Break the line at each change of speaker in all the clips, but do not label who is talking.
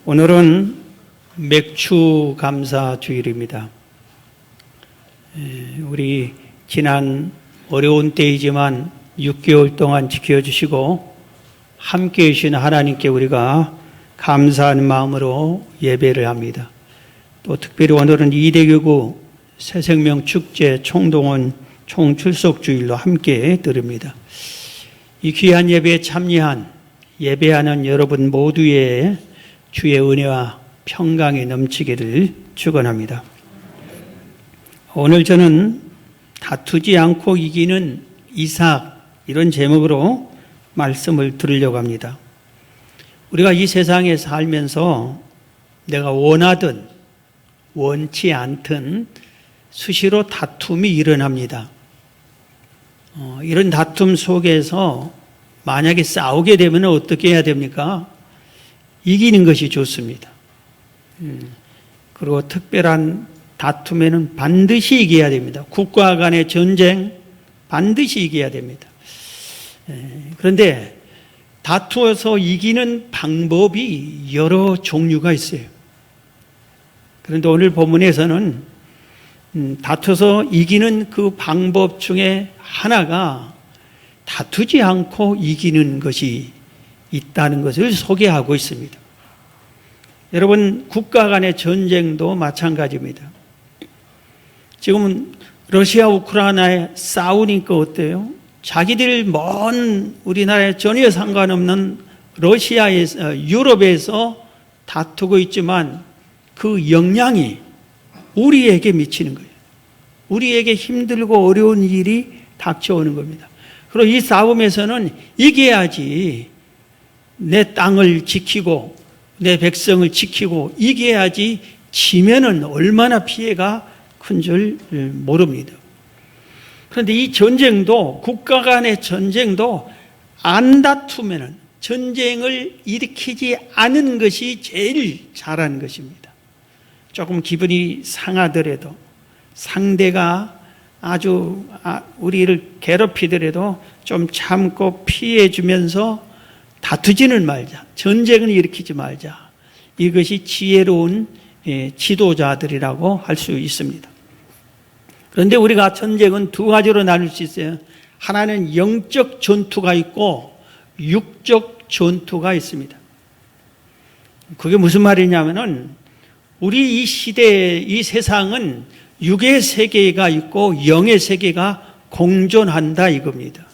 오늘은 맥주 감사 주일입니다. 우리 지난 어려운 때이지만 6개월 동안 지켜주시고 함께 해주신 하나님께 우리가 감사하는 마음으로 예배를 합니다. 또 특별히 오늘은 이대교구 새생명 축제 총동원 총출석 주일로 함께 드립니다. 이 귀한 예배에 참여한 예배하는 여러분 모두의 주의 은혜와 평강이 넘치기를 축원합니다. 오늘 저는 다투지 않고 이기는 이삭, 이런 제목으로 말씀을 드리려고 합니다. 우리가 이 세상에 살면서 내가 원하든 원치 않든 수시로 다툼이 일어납니다. 이런 다툼 속에서 만약에 싸우게 되면 어떻게 해야 됩니까? 이기는 것이 좋습니다. 그리고 특별한 다툼에는 반드시 이겨야 됩니다. 국가 간의 전쟁 반드시 이겨야 됩니다. 그런데 다투어서 이기는 방법이 여러 종류가 있어요. 그런데 오늘 본문에서는 다투어서 이기는 그 방법 중에 하나가 다투지 않고 이기는 것이 있다는 것을 소개하고 있습니다. 여러분, 국가 간의 전쟁도 마찬가지입니다. 지금은 러시아 우크라이나에 싸우니까 어때요? 자기들 먼 우리나라에 전혀 상관없는 러시아에서, 유럽에서 다투고 있지만 그 영향이 우리에게 미치는 거예요. 우리에게 힘들고 어려운 일이 닥쳐오는 겁니다. 그리고 이 싸움에서는 이겨야지 내 땅을 지키고 내 백성을 지키고 이겨야지, 지면은 얼마나 피해가 큰 줄 모릅니다. 그런데 이 전쟁도, 국가 간의 전쟁도 안 다투면은, 전쟁을 일으키지 않은 것이 제일 잘하는 것입니다. 조금 기분이 상하더라도, 상대가 아주 우리를 괴롭히더라도 좀 참고 피해주면서 다투지는 말자, 전쟁을 일으키지 말자. 이것이 지혜로운 지도자들이라고 할 수 있습니다. 그런데 우리가 전쟁은 두 가지로 나눌 수 있어요. 하나는 영적 전투가 있고 육적 전투가 있습니다. 그게 무슨 말이냐면은, 우리 이 시대, 이 세상은 육의 세계가 있고 영의 세계가 공존한다 이겁니다.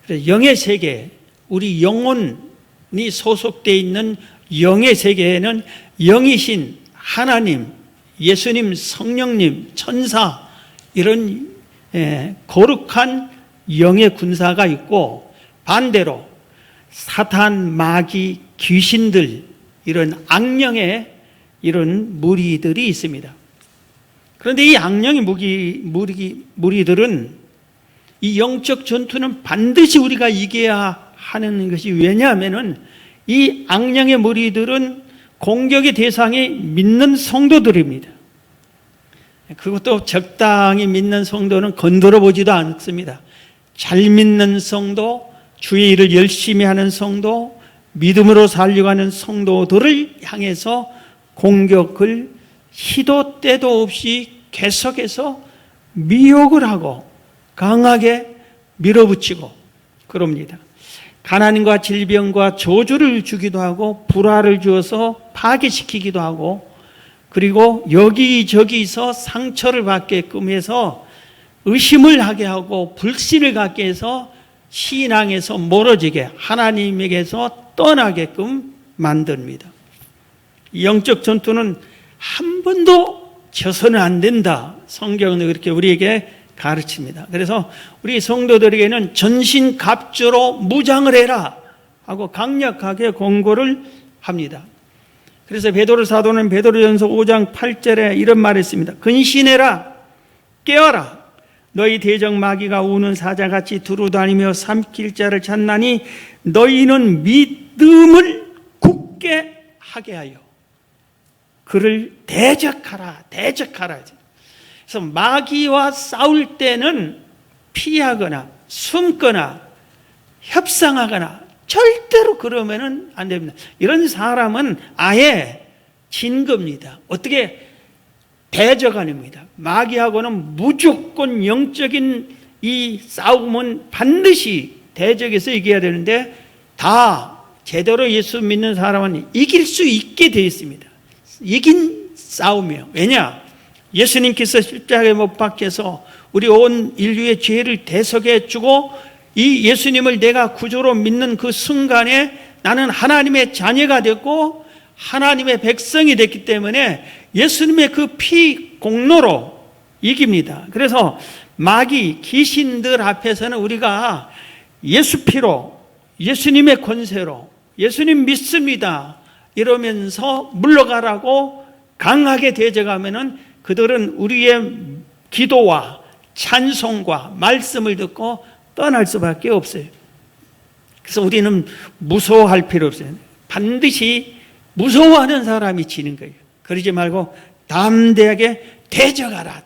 그래서 영의 세계, 우리 영혼이 소속되어 있는 영의 세계에는 영이신 하나님, 예수님, 성령님, 천사, 이런 거룩한 영의 군사가 있고, 반대로 사탄, 마귀, 귀신들, 이런 악령의 이런 무리들이 있습니다. 그런데 이 악령의 무리들은, 이 영적 전투는 반드시 우리가 이겨야 하는 것이, 왜냐하면은 이 악령의 무리들은 공격의 대상이 믿는 성도들입니다. 그것도 적당히 믿는 성도는 건드려 보지도 않습니다. 잘 믿는 성도, 주의 일을 열심히 하는 성도, 믿음으로 살려고 하는 성도들을 향해서 공격을 시도 때도 없이 계속해서 미혹을 하고 강하게 밀어붙이고 그럽니다. 가난과 질병과 저주를 주기도 하고 불화를 주어서 파괴시키기도 하고, 그리고 여기저기서 상처를 받게끔 해서 의심을 하게 하고 불신을 갖게 해서 신앙에서 멀어지게, 하나님에게서 떠나게끔 만듭니다. 영적 전투는 한 번도 져서는 안 된다. 성경은 그렇게 우리에게 가르칩니다. 그래서 우리 성도들에게는 전신갑주로 무장을 해라 하고 강력하게 권고를 합니다. 그래서 베드로 사도는 베드로전서 5장 8절에 이런 말을 했습니다. 근신해라, 깨어라. 너희 대적 마귀가 우는 사자같이 두루다니며 삼킬 자를 찾나니 너희는 믿음을 굳게 하게 하여 그를 대적하라. 그래서 마귀와 싸울 때는 피하거나 숨거나 협상하거나 절대로 그러면은 안 됩니다. 이런 사람은 아예 진 겁니다. 어떻게 대적아닙니다. 마귀하고는 무조건 영적인 이 싸움은 반드시 대적에서 이겨야 되는데 다 제대로 예수 믿는 사람은 이길 수 있게 되어 있습니다. 이긴 싸움이에요. 왜냐? 예수님께서 십자가에 못 박혀서 우리 온 인류의 죄를 대속해 주고 이 예수님을 내가 구주로 믿는 그 순간에 나는 하나님의 자녀가 됐고 하나님의 백성이 됐기 때문에 예수님의 그 피 공로로 이깁니다. 그래서 마귀 귀신들 앞에서는 우리가 예수 피로 예수님의 권세로 예수님 믿습니다 이러면서 물러가라고 강하게 대적하면은 그들은 우리의 기도와 찬송과 말씀을 듣고 떠날 수밖에 없어요. 그래서 우리는 무서워할 필요 없어요. 반드시 무서워하는 사람이 지는 거예요. 그러지 말고 담대하게 대적하라,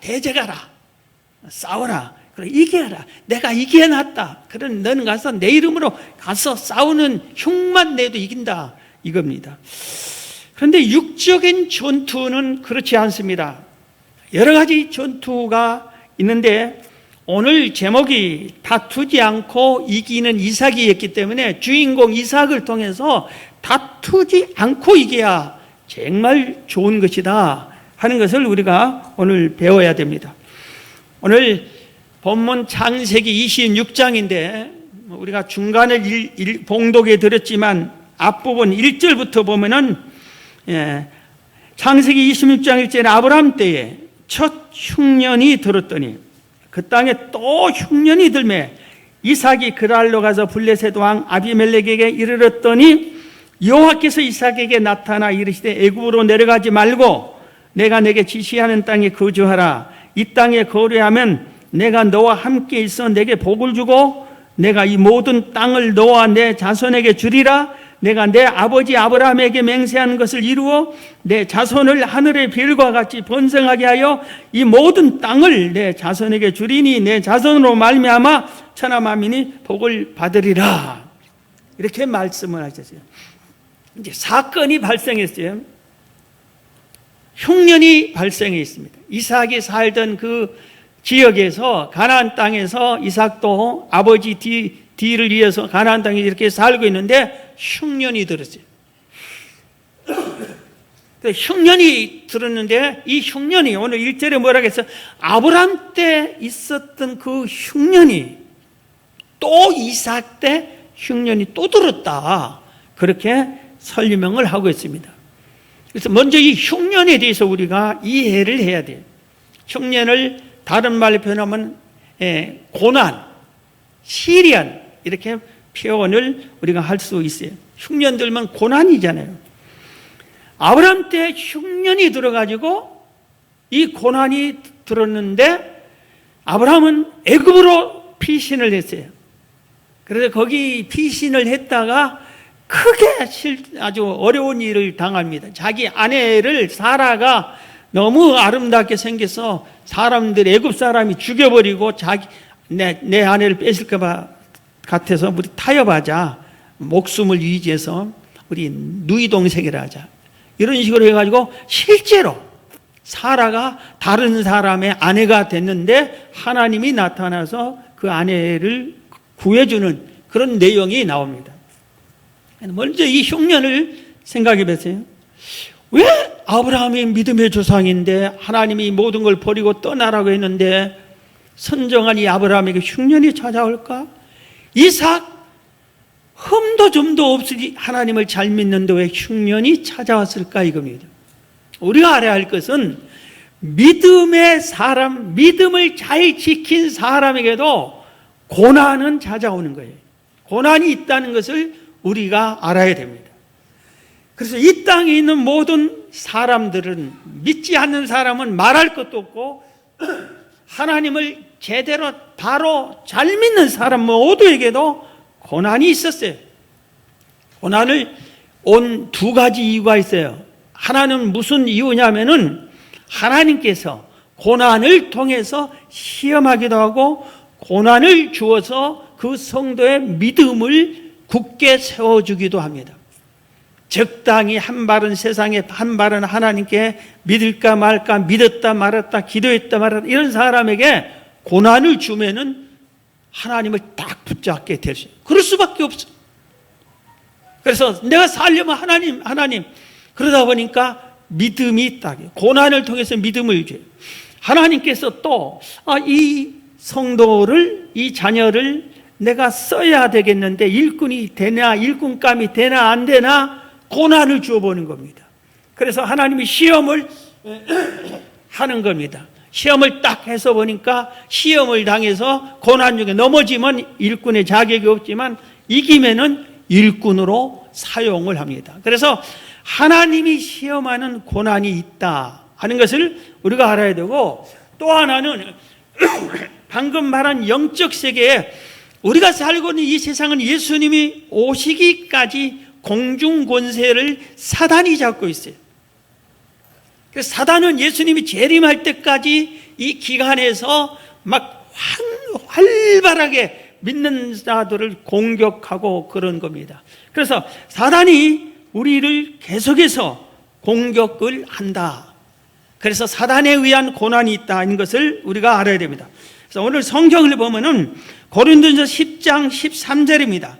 싸워라, 이겨라. 내가 이겨놨다. 그런 너는 가서 내 이름으로 가서 싸우는 흉만 내도 이긴다 이겁니다. 그런데 육적인 전투는 그렇지 않습니다. 여러 가지 전투가 있는데 오늘 제목이 다투지 않고 이기는 이삭이었기 때문에 주인공 이삭을 통해서 다투지 않고 이겨야 정말 좋은 것이다 하는 것을 우리가 오늘 배워야 됩니다. 오늘 본문 창세기 26장인데 우리가 중간에 봉독에 들었지만 앞부분 1절부터 보면은 창세기 26장 1절에 아브라함 때에 첫 흉년이 들었더니 그 땅에 또 흉년이 들매 이삭이 그랄로 가서 블레셋 왕 아비멜렉에게 이르렀더니 여호와께서 이삭에게 나타나 이르시되 애굽으로 내려가지 말고 내가 내게 지시하는 땅에 거주하라. 이 땅에 거류하면 내가 너와 함께 있어 내게 복을 주고 내가 이 모든 땅을 너와 내 자손에게 주리라. 내가 내 아버지 아브라함에게 맹세한 것을 이루어 내 자손을 하늘의 별과 같이 번성하게 하여 이 모든 땅을 내 자손에게 주리니 내 자손으로 말미암아 천하 만민이 복을 받으리라. 이렇게 말씀을 하셨어요. 이제 사건이 발생했어요. 흉년이 발생했습니다. 이삭이 살던 그 지역에서 가나안 땅에서 이삭도 아버지 뒤를 이어서 가나안 땅에 이렇게 살고 있는데 흉년이 들었어요. 흉년이 들었는데 이 흉년이 오늘 1절에 뭐라고 했어요? 아브람 때 있었던 그 흉년이 또 이삭 때 흉년이 또 들었다. 그렇게 설명을 하고 있습니다. 그래서 먼저 이 흉년에 대해서 우리가 이해를 해야 돼요. 흉년을 다른 말로 표현하면 고난, 시련 이렇게 표현을 우리가 할 수 있어요. 흉년 들면 고난이잖아요. 아브라함 때 흉년이 들어가지고 이 고난이 들었는데 아브라함은 애굽으로 피신을 했어요. 그래서 거기 피신을 했다가 크게 아주 어려운 일을 당합니다. 자기 아내를 사라가 너무 아름답게 생겨서 사람들 애굽 사람이 죽여버리고 내 아내를 뺏을까 같아서 우리 타협하자. 목숨을 유지해서 우리 누이 동생이라 하자. 이런 식으로 해가지고 실제로 사라가 다른 사람의 아내가 됐는데 하나님이 나타나서 그 아내를 구해주는 그런 내용이 나옵니다. 먼저 이 흉년을 생각해 보세요. 왜 아브라함이 믿음의 조상인데 하나님이 모든 걸 버리고 떠나라고 했는데 선정한 이 아브라함에게 흉년이 찾아올까? 이삭 흠도 점도 없이 하나님을 잘 믿는데 왜 흉년이 찾아왔을까 이겁니다. 우리가 알아야 할 것은 믿음의 사람, 믿음을 잘 지킨 사람에게도 고난은 찾아오는 거예요. 고난이 있다는 것을 우리가 알아야 됩니다. 그래서 이 땅에 있는 모든 사람들은 믿지 않는 사람은 말할 것도 없고 하나님을 제대로 바로 잘 믿는 사람 모두에게도 고난이 있었어요. 고난을 온 두 가지 이유가 있어요. 하나는 무슨 이유냐면은 하나님께서 고난을 통해서 시험하기도 하고 고난을 주어서 그 성도의 믿음을 굳게 세워주기도 합니다. 적당히 한 발은 세상에, 한 발은 하나님께 믿을까 말까, 믿었다 말았다, 기도했다 말았다, 이런 사람에게 고난을 주면은 하나님을 딱 붙잡게 될 수 있어요. 그럴 수밖에 없어. 그래서 내가 살려면 하나님. 그러다 보니까 믿음이 딱, 고난을 통해서 믿음을 줘요. 하나님께서 또, 이 성도를, 이 자녀를 내가 써야 되겠는데 일꾼이 되나, 일꾼감이 되나 안 되나, 고난을 주어보는 겁니다. 그래서 하나님이 시험을 하는 겁니다. 시험을 딱 해서 보니까 시험을 당해서 고난 중에 넘어지면 일꾼의 자격이 없지만 이기면은 일꾼으로 사용을 합니다. 그래서 하나님이 시험하는 고난이 있다 하는 것을 우리가 알아야 되고, 또 하나는 방금 말한 영적 세계에 우리가 살고 있는 이 세상은 예수님이 오시기까지 공중 권세를 사단이 잡고 있어요. 그래서 사단은 예수님이 재림할 때까지 이 기간에서 막 활발하게 믿는 자들을 공격하고 그런 겁니다. 그래서 사단이 우리를 계속해서 공격을 한다. 그래서 사단에 의한 고난이 있다는 것을 우리가 알아야 됩니다. 그래서 오늘 성경을 보면은 고린도전서 10장 13절입니다.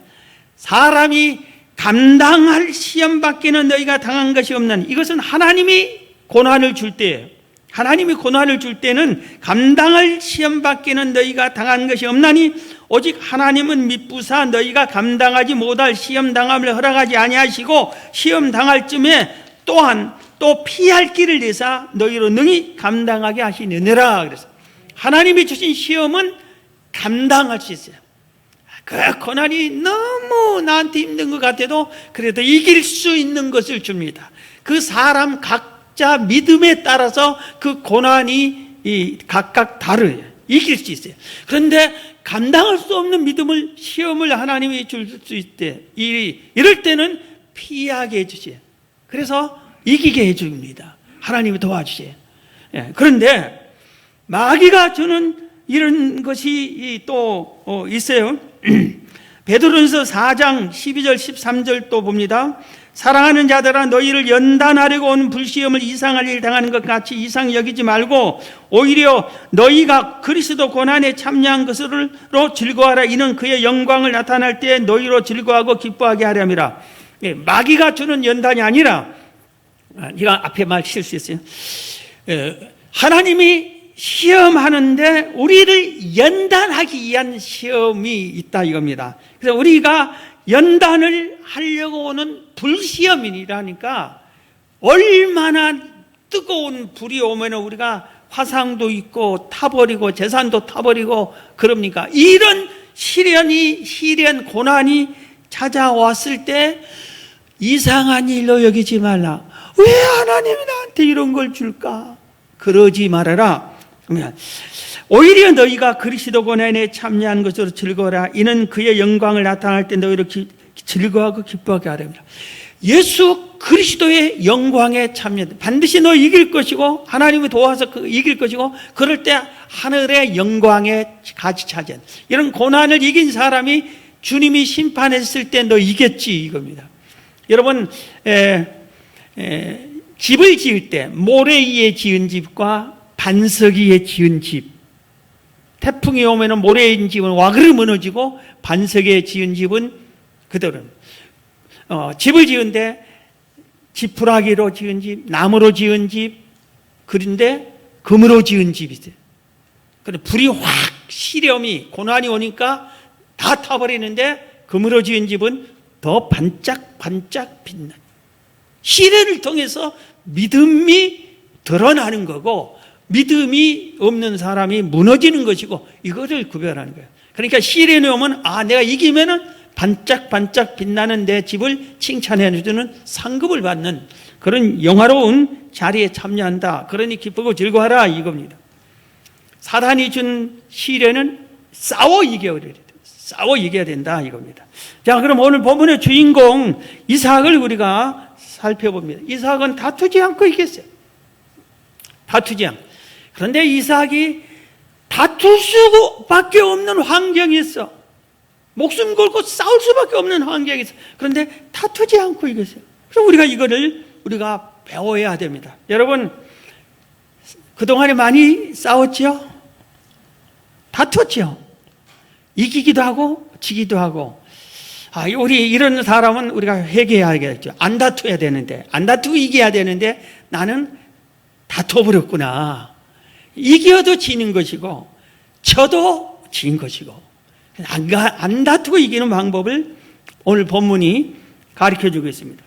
사람이 감당할 시험밖에는 너희가 당한 것이 없는, 이것은 하나님이 고난을 줄 때예요. 하나님이 고난을 줄 때는 감당할 시험밖에는 너희가 당한 것이 없나니 오직 하나님은 미쁘사 너희가 감당하지 못할 시험 당함을 허락하지 아니하시고 시험 당할 쯤에 또한 또 피할 길을 내사 너희로 능히 감당하게 하시느니라. 그래서 하나님이 주신 시험은 감당할 수 있어요. 그 고난이 너무 나한테 힘든 것 같아도 그래도 이길 수 있는 것을 줍니다. 그 사람 각자 믿음에 따라서 그 고난이 각각 다르요. 이길 수 있어요. 그런데 감당할 수 없는 믿음을, 시험을 하나님이 줄 수 있대. 이럴 때는 피하게 해주세요. 그래서 이기게 해줍니다. 하나님이 도와주세요. 그런데 마귀가 주는 이런 것이 또 있어요. 베드로전서 4장 12절 13절 또 봅니다. 사랑하는 자들아 너희를 연단하려고 온 불시험을 이상할 일 당하는 것 같이 이상 여기지 말고 오히려 너희가 그리스도 고난에 참여한 것으로 즐거워하라. 이는 그의 영광을 나타날 때 너희로 즐거워하고 기뻐하게 하렴이라. 마귀가 주는 연단이 아니라, 이가 앞에 말 실수했어요. 하나님이 시험하는데 우리를 연단하기 위한 시험이 있다 이겁니다. 그래서 우리가 연단을 하려고 오는 불시험이라니까 얼마나 뜨거운 불이 오면 우리가 화상도 있고 타버리고 재산도 타버리고 그럽니까? 이런 시련 고난이 찾아왔을 때 이상한 일로 여기지 말라. 왜 하나님이 나한테 이런 걸 줄까? 그러지 말아라. 오히려 너희가 그리스도 고난에 참여한 것으로 즐거워라. 이는 그의 영광을 나타날 때 너희를 즐거워하고 기뻐하게 하렵니다. 예수 그리스도의 영광에 참여, 반드시 너 이길 것이고 하나님이 도와서 이길 것이고, 그럴 때 하늘의 영광에 같이 차지한 이런 고난을 이긴 사람이 주님이 심판했을 때 너 이겼지 이겁니다. 여러분, 집을 지을 때 모래 위에 지은 집과 반석 위에 지은 집, 태풍이 오면 모래 위에 지은 집은 와그르 무너지고 반석에 지은 집은 그대로. 집을 지은데 지푸라기로 지은 집, 나무로 지은 집, 그런데 금으로 지은 집이 있어요. 그런데 불이 확, 시련이 고난이 오니까 다 타버리는데 금으로 지은 집은 더 반짝반짝 빛나. 시련을 통해서 믿음이 드러나는 거고 믿음이 없는 사람이 무너지는 것이고, 이거를 구별하는 거예요. 그러니까 시련이 오면 내가 이기면은 반짝반짝 빛나는 내 집을 칭찬해 주는 상급을 받는 그런 영화로운 자리에 참여한다. 그러니 기쁘고 즐거워하라 이겁니다. 사단이 준 시련은 싸워 이겨야 된다 이겁니다. 자, 그럼 오늘 본문의 주인공 이삭을 우리가 살펴봅니다. 이삭은 다투지 않고 이겼어요. 다투지 않고. 그런데 이삭이 다툴 수밖에 없는 환경이 있어. 목숨 걸고 싸울 수밖에 없는 환경이 있어요. 그런데 다투지 않고 이겼어요. 그래서 우리가 이거를 우리가 배워야 됩니다. 여러분, 그동안에 많이 싸웠죠? 다퉜죠? 이기기도 하고 지기도 하고. 우리 이런 사람은 우리가 회개해야겠죠. 안 다투어야 되는데, 안 다투고 이겨야 되는데 나는 다투어버렸구나. 이겨도 지는 것이고 져도 진 것이고, 안 다투고 이기는 방법을 오늘 본문이 가르쳐주고 있습니다.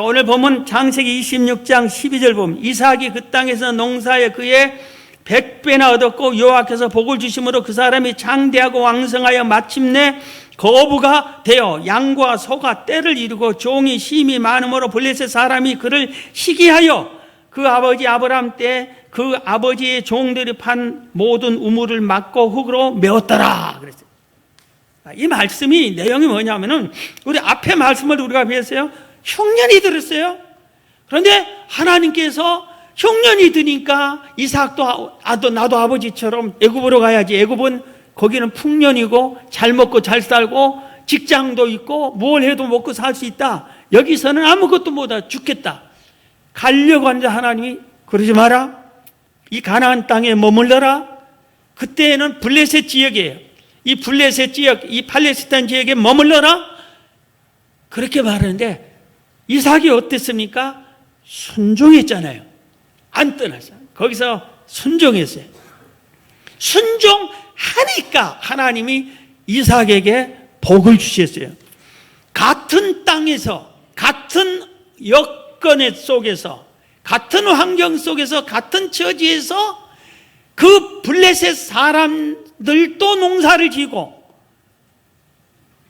오늘 본문 창세기 26장 12절 보면, 이삭이 그 땅에서 농사에 그의 100배나 얻었고 여호와께서 복을 주심으로 그 사람이 장대하고 왕성하여 마침내 거부가 되어 양과 소가 떼를 이루고 종이 심이 많음으로 블레셋 사람이 그를 시기하여 그 아버지 아브라함 때 그 아버지의 종들이 판 모든 우물을 막고 흙으로 메웠더라 그랬어요. 이 말씀이 내용이 뭐냐면은, 우리 앞에 말씀을 우리가 배웠어요. 흉년이 들었어요. 그런데 하나님께서 흉년이 드니까 이삭도 나도 아버지처럼 애굽으로 가야지. 애굽은 거기는 풍년이고 잘 먹고 잘 살고 직장도 있고 뭘 해도 먹고 살 수 있다. 여기서는 아무것도 못하다 죽겠다. 가려고 하는데 하나님이 그러지 마라. 이 가나안 땅에 머물러라. 그때는 블레셋 지역이에요. 이 블레셋 지역, 이 팔레스타인 지역에 머물러라. 그렇게 말하는데 이삭이 어땠습니까? 순종했잖아요. 안 떠났어요. 거기서 순종했어요. 순종하니까 하나님이 이삭에게 복을 주셨어요. 같은 땅에서, 같은 여건 속에서, 같은 환경 속에서, 같은 처지에서 그 블레셋 사람들도 농사를 지고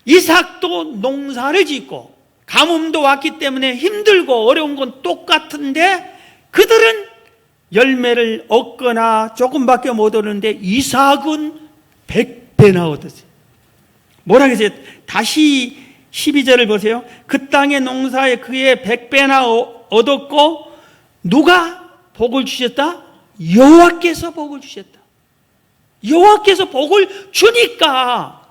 이삭도 농사를 짓고 가뭄도 왔기 때문에 힘들고 어려운 건 똑같은데 그들은 열매를 얻거나 조금밖에 못 얻는데 이삭은 100배나 얻었어요. 뭐라 그랬어요? 다시 12절을 보세요. 그 땅의 농사에 그의 100배나 얻었고 누가 복을 주셨다? 여호와께서 복을 주셨다. 여호와께서 복을 주니까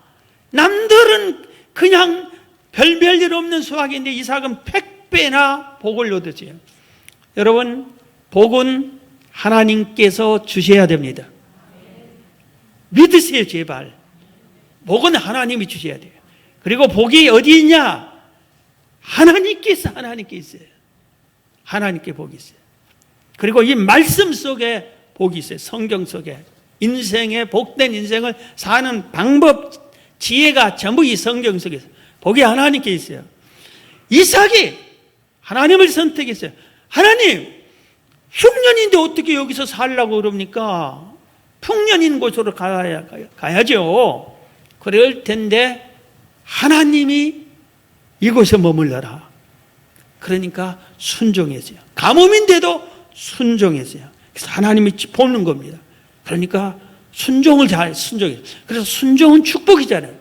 남들은 그냥 별일 없는 수확인데 이삭은 100배나 복을 얻었어요. 여러분, 복은 하나님께서 주셔야 됩니다. 믿으세요, 제발. 복은 하나님이 주셔야 돼요. 그리고 복이 어디 있냐? 하나님께 있어요. 하나님께 복이 있어요. 그리고 이 말씀 속에 복이 있어요. 성경 속에. 인생의 복된 인생을 사는 방법, 지혜가 전부 이 성경 속에 있어요. 복이 하나님께 있어요. 이삭이 하나님을 선택했어요. 하나님, 흉년인데 어떻게 여기서 살라고 그럽니까? 풍년인 곳으로 가야죠. 그럴 텐데 하나님이 이곳에 머물러라. 그러니까 순종했어요. 가뭄인데도 순종했어요. 그래서 하나님이 보는 겁니다. 그러니까 순종했어요. 그래서 순종은 축복이잖아요.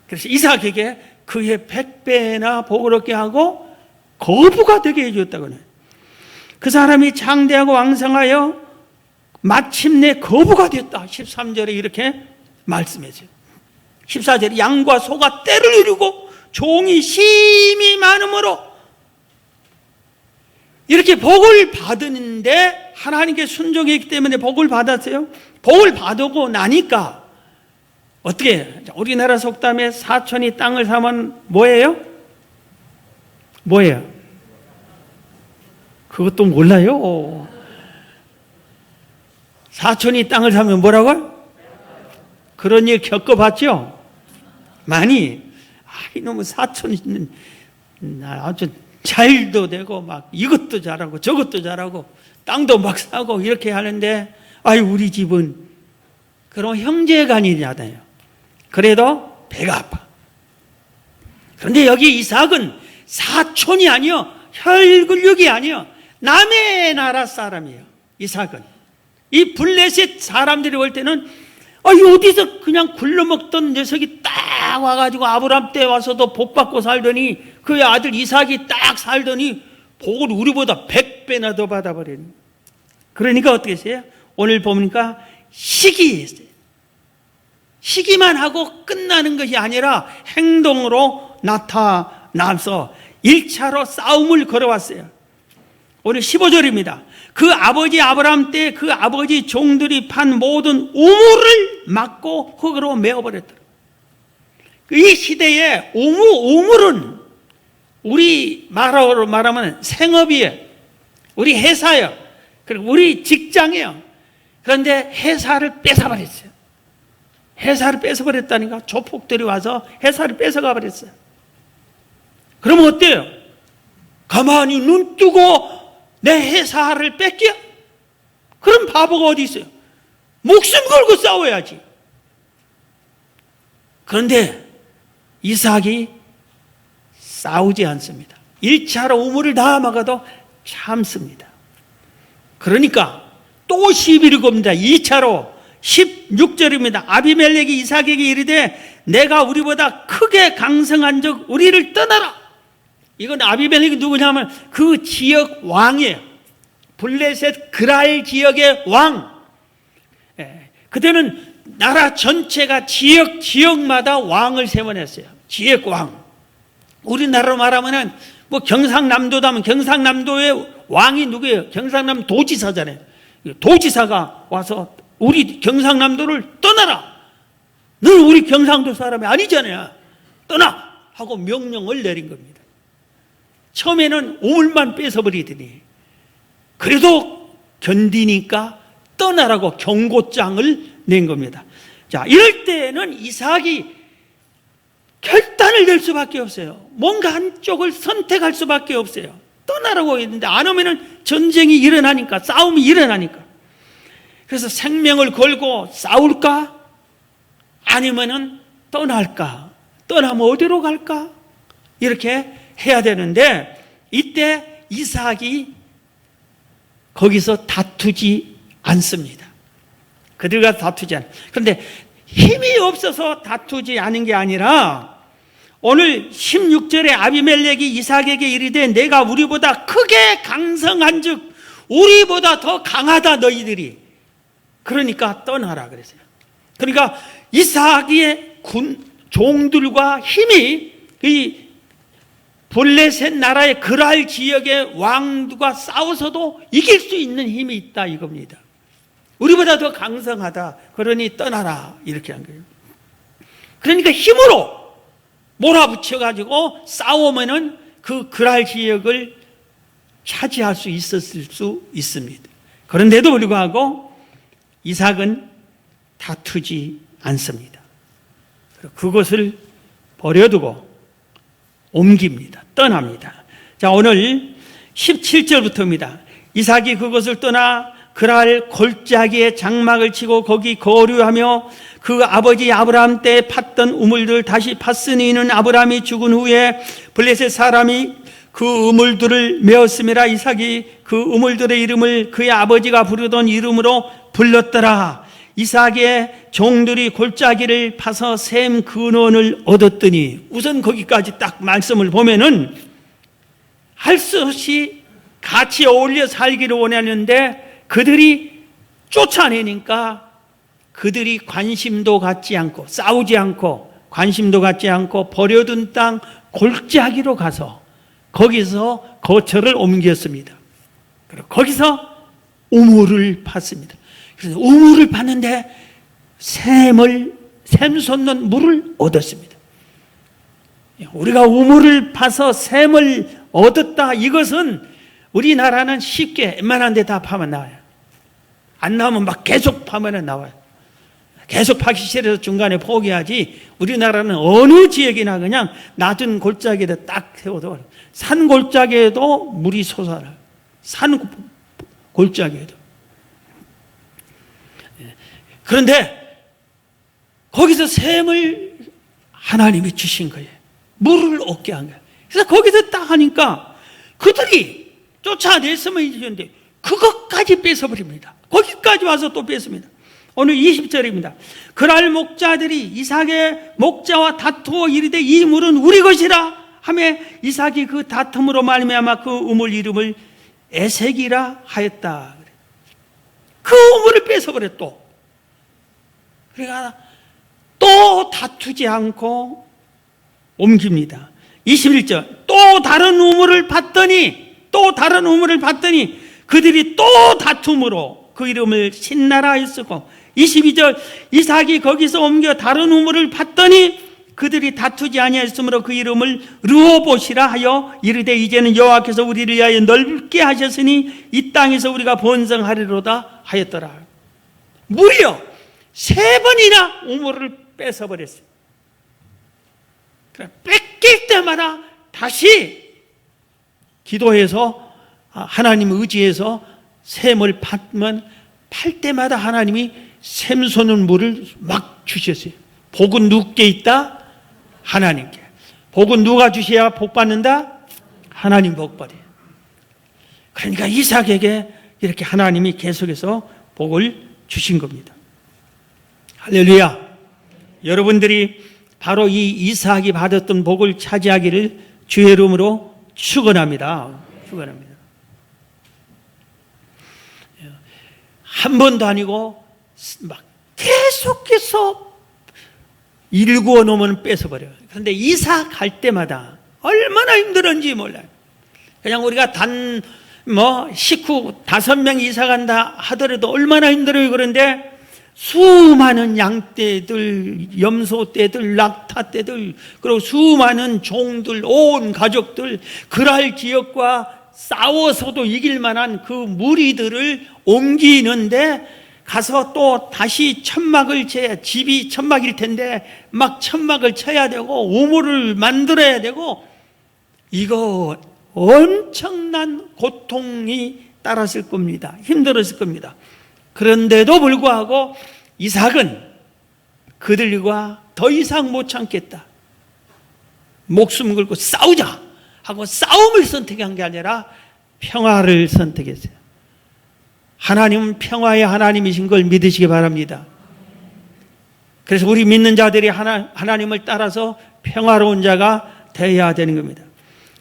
그래서 이삭에게 그의 100배나 복을 얻게 하고 거부가 되게 해줬다고 해요. 그 사람이 장대하고 왕성하여 마침내 거부가 됐다. 13절에 이렇게 말씀했어요. 14절에 양과 소가 떼를 이루고 종이 심이 많음으로 이렇게 복을 받았는데 하나님께 순종했기 때문에 복을 받았어요. 복을 받고 나니까 어떻게, 우리나라 속담에 사촌이 땅을 사면 뭐예요? 뭐예요? 그것도 몰라요. 사촌이 땅을 사면 뭐라고요? 그런 일 겪어봤죠? 많이. 이놈의 사촌이 아주 잘도 되고 막 이것도 잘하고 저것도 잘하고 땅도 막 사고 이렇게 하는데 우리 집은 그런 형제간이잖아요. 그래도 배가 아파. 그런데 여기 이삭은 사촌이 아니요, 혈근육이 아니요, 남의 나라 사람이에요. 이삭은 이 블레셋 사람들이 볼 때는 어디서 그냥 굴러먹던 녀석이 딱 와가지고 아브라함 때 와서도 복 받고 살더니 그의 아들 이삭이 딱 살더니 복을 우리보다 100배나 더 받아버리는. 그러니까 어떻게 했어요? 오늘 보니까 시기했어요. 시기만 하고 끝나는 것이 아니라 행동으로 나타나서 1차로 싸움을 걸어왔어요. 오늘 15절입니다. 그 아버지 아브라함 때 그 아버지 종들이 판 모든 우물을 막고 흙으로 메어버렸더라. 이 시대에 우물은 우리 말로 말하면 생업이에요. 우리 회사예요. 그리고 우리 직장이에요. 그런데 회사를 뺏어버렸어요. 회사를 뺏어버렸다니까. 조폭들이 와서 회사를 뺏어가 버렸어요. 그러면 어때요? 가만히 눈 뜨고 내 회사를 뺏겨? 그럼 바보가 어디 있어요? 목숨 걸고 싸워야지. 그런데 이삭이 싸우지 않습니다. 1차로 우물을 다 막아도 참습니다. 그러니까 또 시비를 겁니다. 2차로 16절입니다. 아비멜렉이 이삭에게 이르되 내가 우리보다 크게 강성한 적 우리를 떠나라. 이건 아비멜렉이 누구냐면 그 지역 왕이에요. 블레셋 그랄 지역의 왕. 그때는 나라 전체가 지역마다 왕을 세워냈어요. 지역 왕. 우리나라로 말하면은 뭐 경상남도다면 경상남도의 왕이 누구예요? 경상남 도지사잖아요. 도지사가 와서 우리 경상남도를 떠나라. 너는 우리 경상도 사람이 아니잖아요. 떠나! 하고 명령을 내린 겁니다. 처음에는 우물만 뺏어버리더니 그래도 견디니까 떠나라고 경고장을 낸 겁니다. 자, 이럴 때는 이삭이 결단을 낼 수밖에 없어요. 뭔가 한쪽을 선택할 수밖에 없어요. 떠나라고 했는데 안 오면은 전쟁이 일어나니까, 싸움이 일어나니까. 그래서 생명을 걸고 싸울까? 아니면은 떠날까? 떠나면 어디로 갈까? 이렇게 해야 되는데 이때 이삭이 거기서 다투지 않습니다. 그들과 다투지 않아요. 그런데 힘이 없어서 다투지 않은 게 아니라 오늘 16절에 아비멜렉이 이삭에게 이르되 내가 우리보다 크게 강성한 즉 우리보다 더 강하다 너희들이. 그러니까 떠나라 그랬어요. 그러니까 이삭의 종들과 힘이 이 블레셋 나라의 그랄 지역의 왕과 싸워서도 이길 수 있는 힘이 있다 이겁니다. 우리보다 더 강성하다. 그러니 떠나라 이렇게 한 거예요. 그러니까 힘으로 몰아붙여가지고 싸우면은 그 그랄 지역을 차지할 수 있었을 수 있습니다. 그런데도 불구하고 이삭은 다투지 않습니다. 그것을 버려두고 옮깁니다. 떠납니다. 자, 오늘 17절부터입니다. 이삭이 그것을 떠나 그랄 골짜기에 장막을 치고 거기 거류하며 그 아버지 아브라함 때 팠던 우물들 다시 팠으니 이는 아브라함이 죽은 후에 블레셋 사람이 그 우물들을 메었음이라. 이삭이 그 우물들의 이름을 그의 아버지가 부르던 이름으로 불렀더라. 이삭의 종들이 골짜기를 파서 샘 근원을 얻었더니, 우선 거기까지 딱 말씀을 보면은 할 수 없이 같이 어울려 살기를 원하는데 그들이 쫓아내니까 그들이 관심도 갖지 않고 싸우지 않고 관심도 갖지 않고 버려둔 땅 골짜기로 가서 거기서 거처를 옮겼습니다. 그리고 거기서 우물을 팠습니다. 그래서 우물을 팠는데 샘 솟는 물을 얻었습니다. 우리가 우물을 파서 샘을 얻었다. 이것은 우리나라는 쉽게 웬만한 데 다 파면 나와요. 안 나오면 막 계속 파면 나와요. 계속 파기 싫어서 중간에 포기하지. 우리나라는 어느 지역이나 그냥 낮은 골짜기에다 딱 세워도 산 골짜기에도 물이 솟아나요. 산 골짜기에도. 그런데 거기서 샘을 하나님이 주신 거예요. 물을 얻게 한 거예요. 그래서 거기서 딱 하니까 그들이 쫓아냈으면 이제 그것까지 뺏어버립니다. 거기까지 와서 또 뺏습니다. 오늘 20절입니다. 그랄 목자들이 이삭의 목자와 다투어 이르되 이 물은 우리 것이라 하며 이삭이 그 다툼으로 말미암아 그 우물 이름을 에색이라 하였다. 그 우물을 뺏어버렸 또. 그러니까 또 다투지 않고 옮깁니다. 21절, 또 다른 우물을 봤더니 그들이 또 다툼으로 그 이름을 신나라 하였고, 22절, 이삭이 거기서 옮겨 다른 우물을 봤더니 그들이 다투지 아니하였으므로 그 이름을 르호봇이라 하여 이르되 이제는 여호와께서 우리를 위하여 넓게 하셨으니 이 땅에서 우리가 번성하리로다 하였더라. 무려 3번이나 우물을 뺏어버렸어요. 뺏길 때마다 다시 기도해서 하나님 의지해서 샘을 파면 팔 때마다 하나님이 샘솟는 물을 막 주셨어요. 복은 누구께 있다? 하나님께. 복은 누가 주셔야 복 받는다? 하나님 복 받아요. 그러니까 이삭에게 이렇게 하나님이 계속해서 복을 주신 겁니다. 할렐루야. 여러분들이 바로 이 이삭이 받았던 복을 차지하기를 주의 이름으로 축원합니다. 축원합니다. 한 번도 아니고 막 계속해서 일구어 놓으면 뺏어버려요. 그런데 이삭 할 때마다 얼마나 힘들었는지 몰라요. 그냥 우리가 식구 5명 이사 간다 하더라도 얼마나 힘들어요. 그런데 수많은 양떼들, 염소떼들, 낙타떼들, 그리고 수많은 종들, 온 가족들, 그랄 지역과 싸워서도 이길 만한 그 무리들을 옮기는데 가서 또 다시 천막을 쳐야, 집이 천막일 텐데 막 천막을 쳐야 되고 우물을 만들어야 되고, 이거 엄청난 고통이 따랐을 겁니다. 힘들었을 겁니다. 그런데도 불구하고 이삭은 그들과 더 이상 못 참겠다, 목숨 걸고 싸우자 하고 싸움을 선택한 게 아니라 평화를 선택했어요. 하나님은 평화의 하나님이신 걸 믿으시기 바랍니다. 그래서 우리 믿는 자들이 하나님을 따라서 평화로운 자가 되어야 되는 겁니다.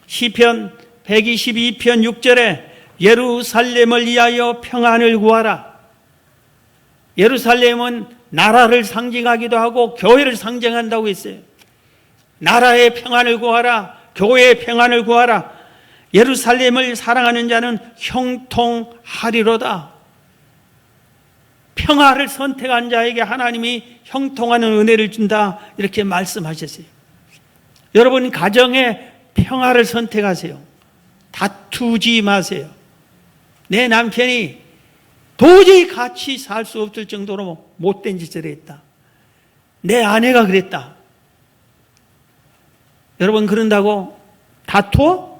시편 122편 6절에 예루살렘을 위하여 평안을 구하라. 예루살렘은 나라를 상징하기도 하고 교회를 상징한다고 했어요. 나라의 평안을 구하라. 교회의 평안을 구하라. 예루살렘을 사랑하는 자는 형통하리로다. 평화를 선택한 자에게 하나님이 형통하는 은혜를 준다, 이렇게 말씀하셨어요. 여러분 가정에 평화를 선택하세요. 다투지 마세요. 내 남편이 도저히 같이 살 수 없을 정도로 못된 짓을 했다. 내 아내가 그랬다. 여러분 그런다고 다투어?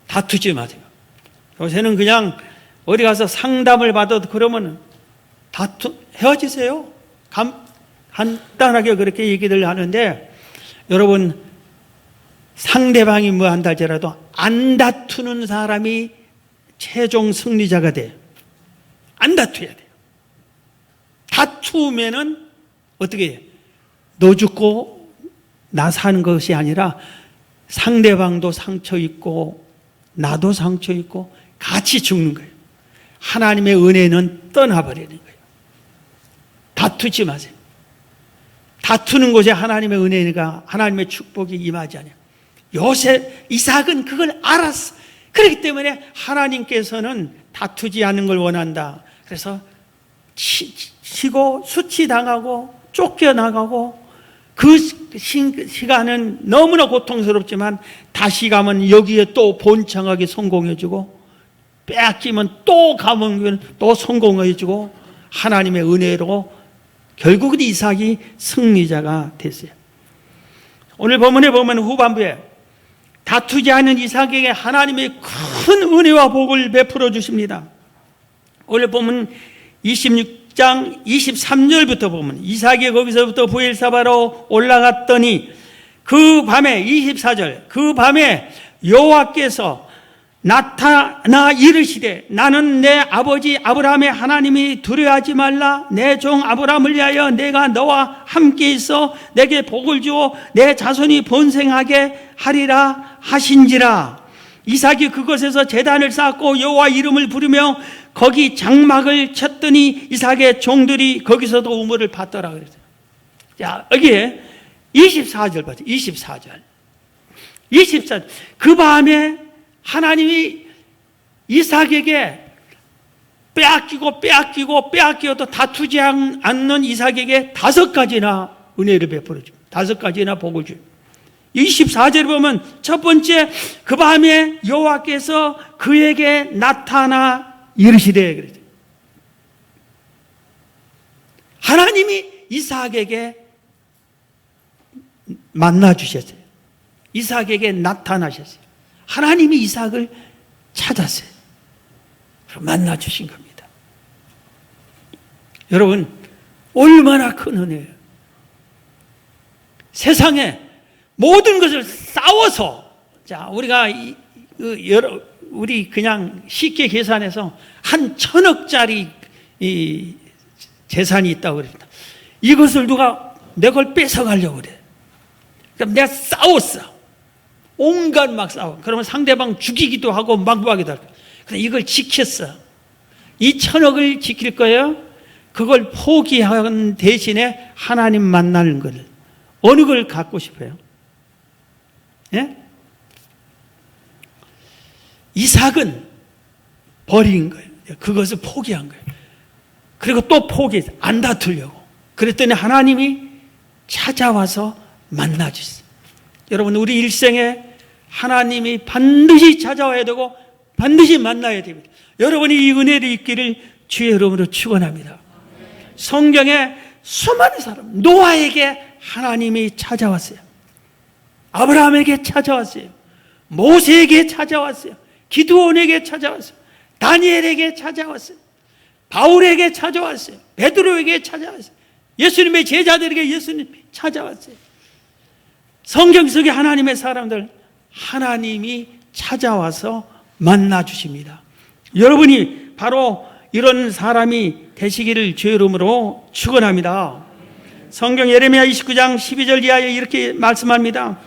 다투지 마세요. 요새는 그냥 어디 가서 상담을 받아도 그러면 헤어지세요. 간단하게 그렇게 얘기들 하는데, 여러분 상대방이 뭐 한다 할지라도 안 다투는 사람이 최종 승리자가 돼요. 안 다투어야 돼요. 다투면은 어떻게 해요? 너 죽고 나 사는 것이 아니라 상대방도 상처 있고 나도 상처 있고 같이 죽는 거예요. 하나님의 은혜는 떠나버리는 거예요. 다투지 마세요. 다투는 곳에 하나님의 은혜가, 하나님의 축복이 임하지 않아요. 이삭은 그걸 알았어. 그렇기 때문에 하나님께서는 다투지 않는 걸 원한다. 그래서 치고 수치당하고 쫓겨나가고, 그 시간은 너무나 고통스럽지만 다시 가면 여기에 또 번창하게 성공해주고, 빼앗기면 또 가면 또 성공해주고, 하나님의 은혜로 결국은 이삭이 승리자가 됐어요. 오늘 본문에 보면 후반부에 다투지 않은 이삭에게 하나님의 큰 은혜와 복을 베풀어 주십니다. 오늘 보면 26장 23절부터 보면 이삭이 거기서부터 부엘사바로 올라갔더니 그 밤에, 24절, 그 밤에 여호와께서 나타나 이르시되 나는 내 아버지 아브라함의 하나님이 두려워하지 말라. 내 종 아브라함을 위하여 내가 너와 함께 있어 내게 복을 주어 내 자손이 번성하게 하리라 하신지라. 이삭이 그곳에서 제단을 쌓고 여호와 이름을 부르며 거기 장막을 쳤다 쳤더니 이삭의 종들이 거기서도 우물을 받더라 그랬어요. 자, 여기에 24절 봐요. 24절. 그 밤에 하나님이 이삭에게 빼앗기어도 다투지 않는 이삭에게 5가지나 은혜를 베풀어 줍니다. 5가지나 복을 줍니다. 24절에 보면 첫 번째, 그 밤에 여호와께서 그에게 나타나 이르시되 그랬어요. 하나님이 이삭에게 만나 주셨어요. 이삭에게 나타나셨어요. 하나님이 이삭을 찾았어요. 만나 주신 겁니다. 여러분, 얼마나 큰 은혜예요. 세상에 모든 것을 싸워서, 자, 우리 그냥 쉽게 계산해서 한 1,000억짜리 이 재산이 있다고 그럽니다. 이것을 누가 내 걸 뺏어가려고 그래. 그럼 내가 싸웠어. 온갖 막 싸워. 그러면 상대방 죽이기도 하고 막부하기도 하고. 근데 이걸 지켰어. 이 1,000억을 지킬 거예요? 그걸 포기한 대신에 하나님 만나는 걸. 어느 걸 갖고 싶어요? 예? 이삭은 버린 거예요. 그것을 포기한 거예요. 그리고 또 포기해서 안 다투려고. 그랬더니 하나님이 찾아와서 만나주셨어요. 여러분, 우리 일생에 하나님이 반드시 찾아와야 되고 반드시 만나야 됩니다. 여러분이 이 은혜를 있기를 주의 이름으로 축원합니다. 성경에 수많은 사람, 노아에게 하나님이 찾아왔어요. 아브라함에게 찾아왔어요. 모세에게 찾아왔어요. 기드온에게 찾아왔어요. 다니엘에게 찾아왔어요. 바울에게 찾아왔어요. 베드로에게 찾아왔어요. 예수님의 제자들에게 예수님 찾아왔어요. 성경 속에 하나님의 사람들, 하나님이 찾아와서 만나 주십니다. 여러분이 바로 이런 사람이 되시기를 주의 이름으로 축원합니다. 성경 예레미야 29장 12절 이하에 이렇게 말씀합니다.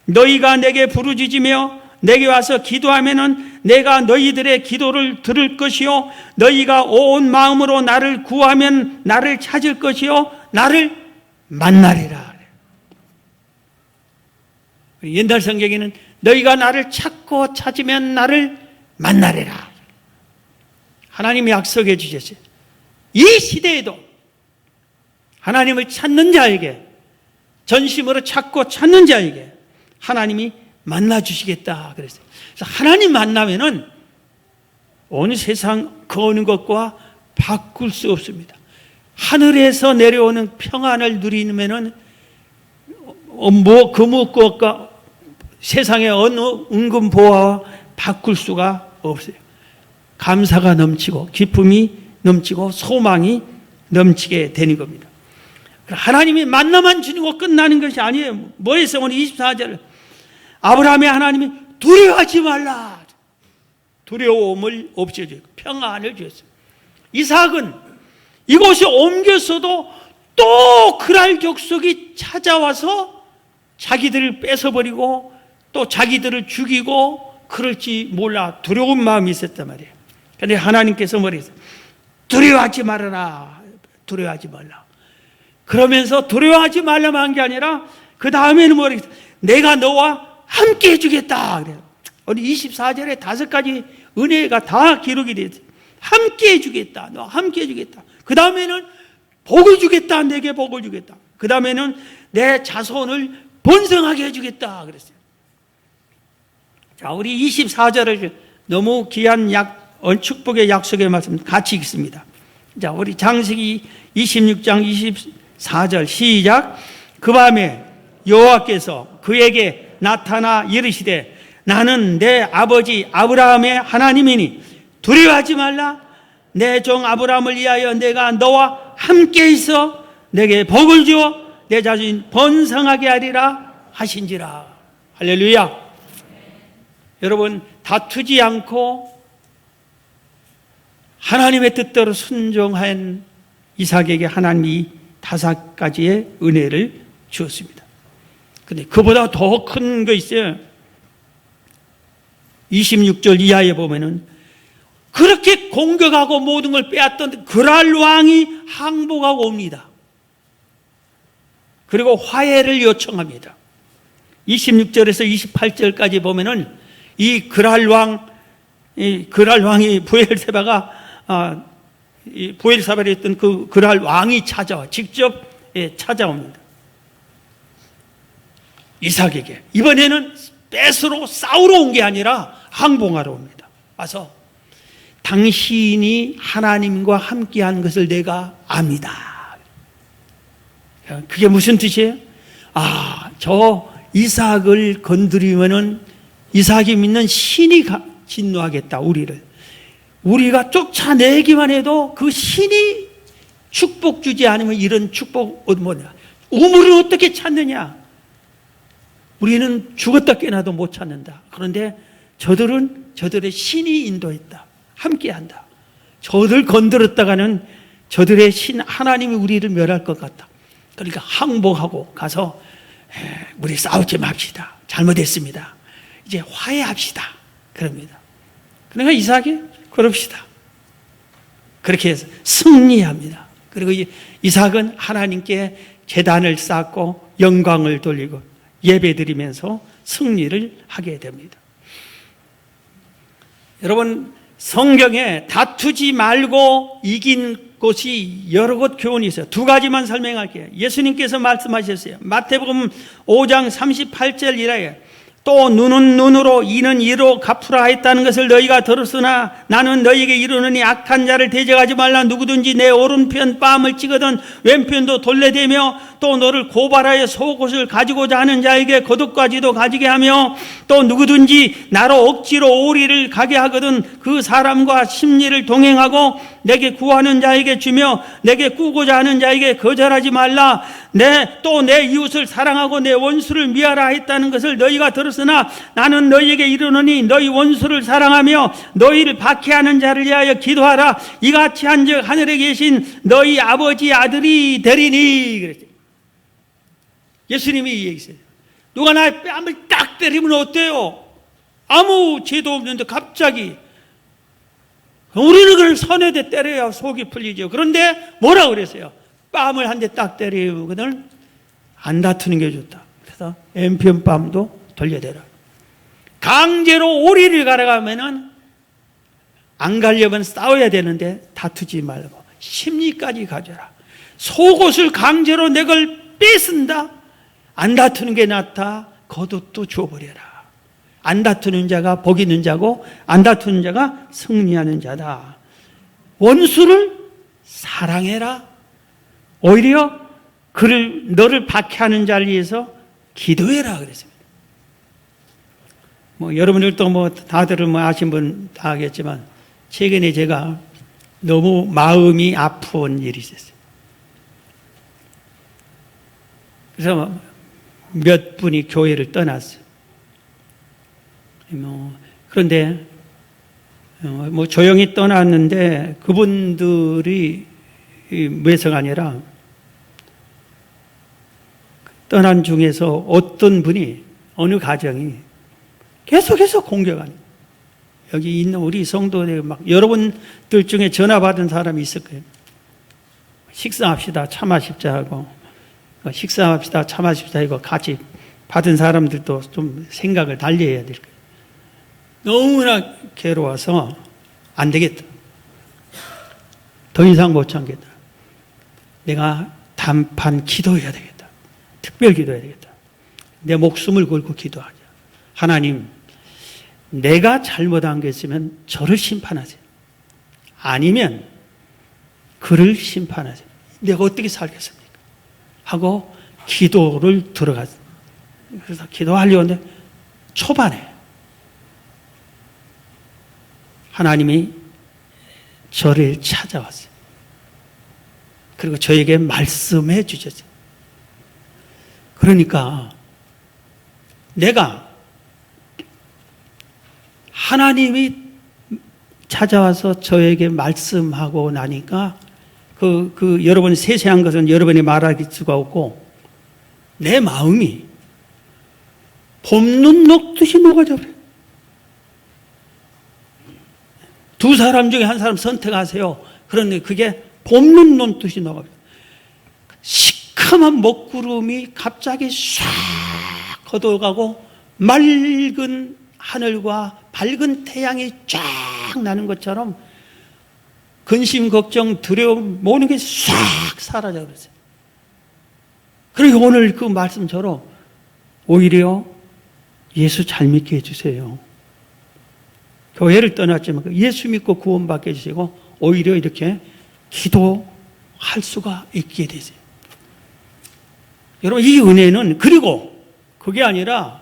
너희가 내게 부르짖으며 내게 와서 기도하면은 내가 너희들의 기도를 들을 것이요 너희가 온 마음으로 나를 구하면 나를 찾을 것이요 나를 만나리라. 옛날 성경에는 너희가 나를 찾고 찾으면 나를 만나리라. 하나님이 약속해 주셨어요. 이 시대에도 하나님을 찾는 자에게, 전심으로 찾고 찾는 자에게 하나님이 만나 주시겠다 그랬어요. 그래서 하나님 만나면은 온 세상 그 어느 것과 바꿀 수 없습니다. 하늘에서 내려오는 평안을 누리면은 그 무엇과 세상의 어느 은근 보화와 바꿀 수가 없어요. 감사가 넘치고 기쁨이 넘치고 소망이 넘치게 되는 겁니다. 하나님이 만나만 주고 끝나는 것이 아니에요. 뭐에서 오늘 24절 아브라함의 하나님이 두려워하지 말라. 두려움을 없애주고 평안을 주셨어요. 이삭은 이곳에 옮겼어도 또 그랄 족속이 찾아와서 자기들을 뺏어버리고 또 자기들을 죽이고 그럴지 몰라 두려운 마음이 있었단 말이에요. 그런데 하나님께서 뭐랬어요? 두려워하지 말아라. 두려워하지 말라. 그러면서 두려워하지 말라만 한 게 아니라 그 다음에는 뭐랬어요? 내가 너와 함께 해주겠다. 그래요. 오늘 24절에 5가지 은혜가 다 기록이 되어 있어요. 함께 해주겠다. 너 함께 해주겠다. 그 다음에는 복을 주겠다. 내게 복을 주겠다. 그 다음에는 내 자손을 번성하게 해주겠다. 그랬어요. 자, 우리 24절을 너무 귀한 축복의 약속의 말씀 같이 읽습니다. 자, 우리 장세기 26장 24절 시작. 그 밤에 여호와께서 그에게 나타나 이르시되 나는 내 아버지 아브라함의 하나님이니 두려워하지 말라. 내 종 아브라함을 위하여 내가 너와 함께 있어 내게 복을 주어 내 자신 번성하게 하리라 하신지라. 할렐루야. 여러분, 다투지 않고 하나님의 뜻대로 순종한 이삭에게 하나님이 5가지의 은혜를 주었습니다. 근데 그보다 더 큰 거 있어요. 26절 이하에 보면은 그렇게 공격하고 모든 걸 빼앗던 그랄 왕이 항복하고 옵니다. 그리고 화해를 요청합니다. 26절에서 28절까지 보면은 이 그랄 왕이 부엘사바에 있던 그 그랄 왕이 직접 찾아옵니다. 이삭에게. 이번에는 뺏으러 싸우러 온 게 아니라 항복하러 옵니다. 와서 당신이 하나님과 함께한 것을 내가 압니다. 그게 무슨 뜻이에요? 저 이삭을 건드리면은 이삭이 믿는 신이 진노하겠다, 우리를. 우리가 쫓아내기만 해도 그 신이 축복 주지 않으면 이런 축복 뭐냐? 우물을 어떻게 찾느냐? 우리는 죽었다 깨나도 못 찾는다. 그런데 저들의 신이 인도했다. 함께한다. 저들 건드렸다가는 저들의 신 하나님이 우리를 멸할 것 같다. 그러니까 항복하고 가서 우리 싸우지 맙시다. 잘못했습니다. 이제 화해합시다. 그럽니다. 그러니까 이삭이 그럽시다. 그렇게 해서 승리합니다. 그리고 이삭은 하나님께 제단을 쌓고 영광을 돌리고 예배드리면서 승리를 하게 됩니다. 여러분, 성경에 다투지 말고 이긴 곳이 여러 곳 교훈이 있어요. 두 가지만 설명할게요. 예수님께서 말씀하셨어요. 마태복음 5장 38절 이하에 또 눈은 눈으로 이는 이로 갚으라 했다는 것을 너희가 들었으나 나는 너희에게 이르노니 악한 자를 대적하지 말라. 누구든지 내 오른편 뺨을 찍거든 왼편도 돌려대며 또 너를 고발하여 속옷을 가지고자 하는 자에게 겉옷까지도 가지게 하며 또 누구든지 나로 억지로 오리를 가게 하거든 그 사람과 심리를 동행하고 내게 구하는 자에게 주며 내게 꾸고자 하는 자에게 거절하지 말라. 또 내 이웃을 사랑하고 내 원수를 미워하라 했다는 것을 너희가 들었으나 나는 너희에게 이르노니 너희 원수를 사랑하며 너희를 박해하는 자를 위하여 기도하라. 이같이 한즉 하늘에 계신 너희 아버지 아들이 되리니. 그랬죠. 예수님이 얘기했어요. 누가 나의 뺨을 딱 때리면 어때요? 아무 죄도 없는데 갑자기. 우리는 그걸 선에대 때려야 속이 풀리죠. 그런데 뭐라고 그랬어요? 뺨을 한 대 딱 때리거든 안 다투는 게 좋다. 그래서 왼편 뺨도 돌려대라. 강제로 오리를 가려가면은 안 가려면 싸워야 되는데 다투지 말고 심리까지 가져라. 속옷을 강제로 내 걸 뺏은다. 안 다투는 게 낫다. 겉옷도 줘버려라. 안 다투는 자가 복 있는 자고 안 다투는 자가 승리하는 자다. 원수를 사랑해라. 오히려 너를 박해하는 자를 위해서 기도해라 그랬습니다. 여러분들도 다들 아신 분 다 알겠지만 최근에 제가 너무 마음이 아픈 일이 있었어요. 그래서 몇 분이 교회를 떠났어요. 그런데 조용히 떠났는데 그분들이 왜서가 아니라 떠난 중에서 어떤 분이 어느 가정이 계속해서 공격하는 여기 있는 우리 성도들 여러분들 중에 전화 받은 사람이 있을 거예요. 식사합시다 차 마십자 하고 식사합시다 차 마십자 하고 같이 받은 사람들도 좀 생각을 달리 해야 될 거예요. 너무나 괴로워서 안 되겠다. 더 이상 못 참겠다. 내가 단판 기도해야 되겠다. 특별 기도해야 되겠다. 내 목숨을 걸고 기도하자. 하나님, 내가 잘못한 게 있으면 저를 심판하세요. 아니면 그를 심판하세요. 내가 어떻게 살겠습니까? 하고 기도를 들어갔어요. 그래서 기도하려고 하는데 초반에 하나님이 저를 찾아왔어요. 그리고 저에게 말씀해 주셨어요. 그러니까 내가 하나님이 찾아와서 저에게 말씀하고 나니까 여러분이 세세한 것은 여러분이 말할 수가 없고 내 마음이 봄눈 녹듯이 녹아져 버려요. 두 사람 중에 한 사람 선택하세요. 그런데 그게 봄눈 논듯이 나갑니다. 시커먼 먹구름이 갑자기 싹 걷어가고 맑은 하늘과 밝은 태양이 쫙 나는 것처럼 근심, 걱정, 두려움 모든 게 싹 사라져 버렸어요. 그리고 오늘 그 말씀처럼 오히려 예수 잘 믿게 해주세요. 교회를 떠났지만 예수 믿고 구원받게 해주시고 오히려 이렇게 기도할 수가 있게 되세요. 여러분, 이 은혜는 그리고 그게 아니라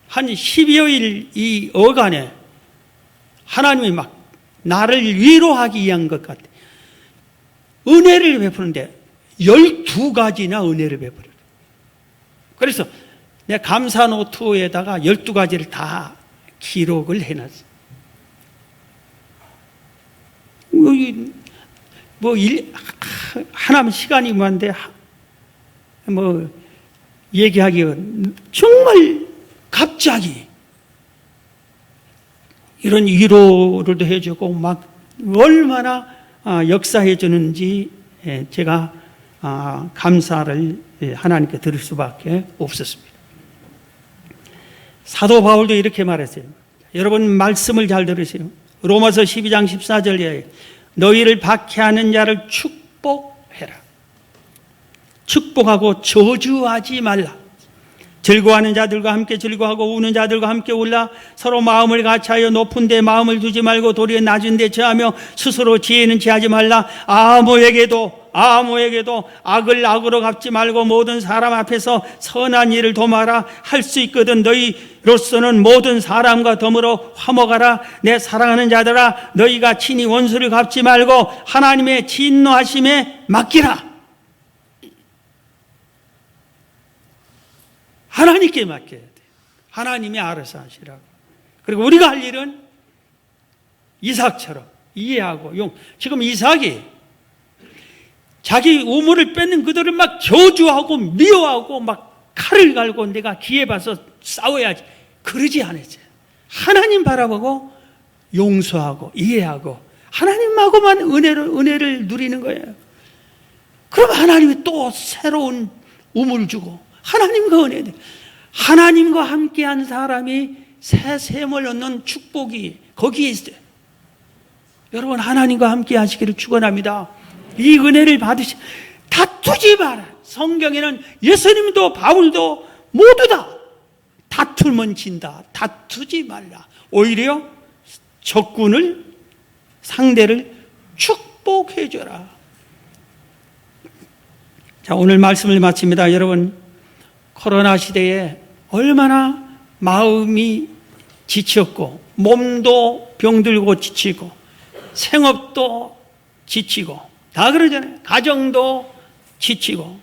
한 10여일 이 어간에 하나님이 막 나를 위로하기 위한 것 같아. 은혜를 베푸는데 12가지나 은혜를 베풀어요. 그래서 내가 감사 노트에다가 12가지를 다 기록을 해놨어. 하나면 시간이 많은데, 얘기하기가 정말 갑자기 이런 위로를 해주고 막 얼마나 역사해 주는지 제가 감사를 하나님께 드릴 수밖에 없었습니다. 사도 바울도 이렇게 말했어요. 여러분 말씀을 잘 들으세요. 로마서 12장 14절에 너희를 박해하는 자를 축복해라. 축복하고 저주하지 말라. 즐거워하는 자들과 함께 즐거워하고 우는 자들과 함께 울라. 서로 마음을 같이하여 높은 데 마음을 두지 말고 도리어 낮은 데 처하며 스스로 지혜는 지하지 말라. 아무에게도 악을 악으로 갚지 말고 모든 사람 앞에서 선한 일을 도모하라. 할 수 있거든 너희로서는 모든 사람과 더불어 화목하라. 내 사랑하는 자들아, 너희가 친히 원수를 갚지 말고 하나님의 진노하심에 맡기라. 하나님께 맡겨야 돼. 하나님이 알아서 하시라고. 그리고 우리가 할 일은 이삭처럼 이해하고 지금 이삭이 자기 우물을 뺏는 그들을 막 저주하고 미워하고 막 칼을 갈고 내가 기회 봐서 싸워야지 그러지 않았어요. 하나님 바라보고 용서하고 이해하고 하나님하고만 은혜를 누리는 거예요. 그럼 하나님이 또 새로운 우물을 주고 하나님과 은혜, 하나님과 함께한 사람이 새 샘을 얻는 축복이 거기에 있어요. 여러분 하나님과 함께 하시기를 축원합니다. 이 은혜를 다투지 마라. 성경에는 예수님도 바울도 모두 다 다투면 진다. 다투지 말라. 오히려 적군을 상대를 축복해 줘라. 자, 오늘 말씀을 마칩니다. 여러분 코로나 시대에 얼마나 마음이 지쳤고 몸도 병들고 지치고 생업도 지치고 다 그러잖아요. 가정도 지치고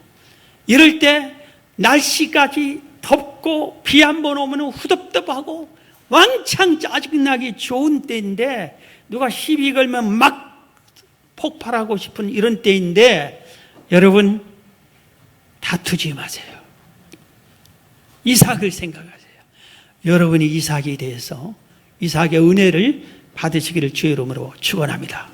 이럴 때 날씨까지 덥고 비 한 번 오면 후덥덥하고 왕창 짜증나기 좋은 때인데 누가 시비 걸면 막 폭발하고 싶은 이런 때인데 여러분 다투지 마세요. 이삭을 생각하세요. 여러분이 이삭에 대해서 이삭의 은혜를 받으시기를 주의 이름으로 축원합니다.